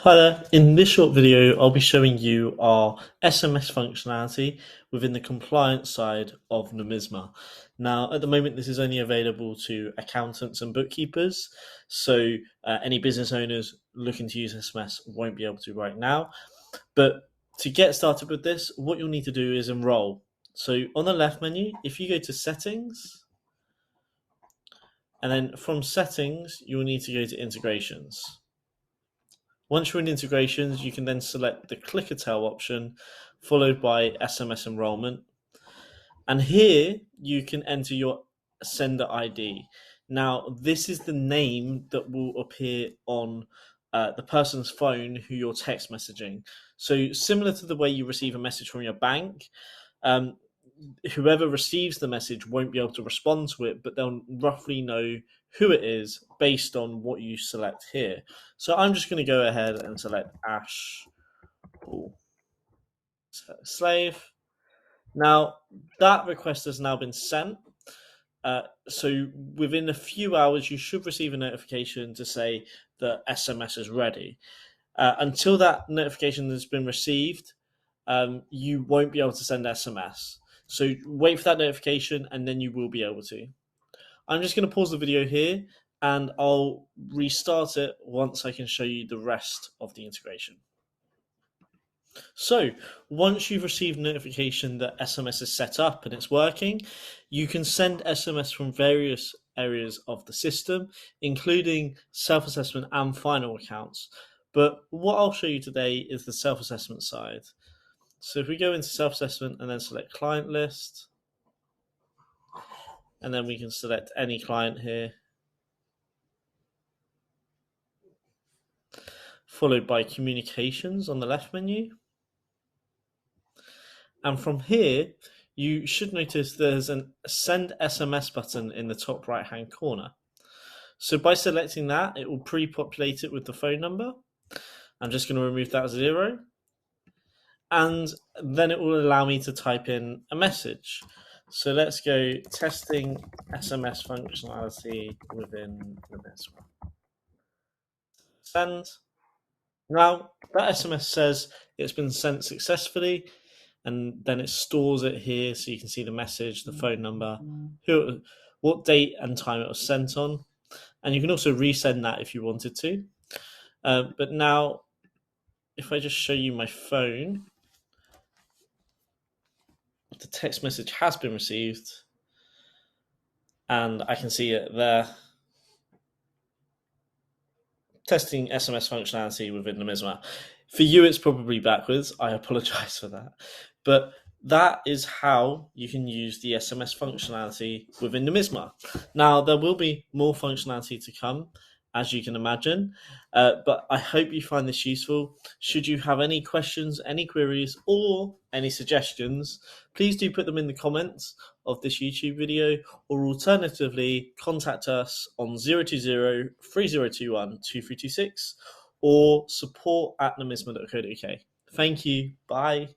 Hi there, in this short video I'll be showing you our SMS functionality within the compliance side of Nomisma. Now at the moment this is only available to accountants and bookkeepers, so any business owners looking to use SMS won't be able to right now. But to get started with this, what you'll need to do is enroll. So on the left menu, if you go to settings, and then from settings you'll need to go to integrations. Once you're in integrations, you can then select the clicker tail option, followed by SMS enrollment. And here you can enter your sender ID. Now, this is the name that will appear on the person's phone who you're text messaging. So, similar to the way you receive a message from your bank, um, whoever receives the message won't be able to respond to it, but they'll roughly know who it is based on what you select here. So I'm just going to go ahead and select Ash Slave. Now that request has now been sent. So within a few hours, you should receive a notification to say that SMS is ready. Until that notification has been received, you won't be able to send SMS. So wait for that notification and then you will be able to. I'm just going to pause the video here and I'll restart it once I can show you the rest of the integration. So once you've received notification that SMS is set up and it's working, you can send SMS from various areas of the system, including self-assessment and final accounts. But what I'll show you today is the self-assessment side. So if we go into self-assessment and then select client list, and then we can select any client here, followed by communications on the left menu. And from here, you should notice there's a send SMS button in the top right hand corner. So by selecting that, it will pre-populate it with the phone number. I'm just going to remove that 0. And then it will allow me to type in a message. So let's go testing SMS functionality within Nomisma. Send. Now that SMS says it's been sent successfully, and then it stores it here so you can see the message, the phone number, what date and time it was sent on. And you can also resend that if you wanted to. But now, if I just show you my phone, the text message has been received, and I can see it there. Testing SMS functionality within Nomisma. For you, it's probably backwards. I apologize for that. But that is how you can use the SMS functionality within Nomisma. Now, there will be more functionality to come, as you can imagine, but I hope you find this useful. Should you have any questions, any queries, or any suggestions, please do put them in the comments of this YouTube video, or alternatively, contact us on 020-3021-2326 or support@nomisma.co.uk. Thank you. Bye.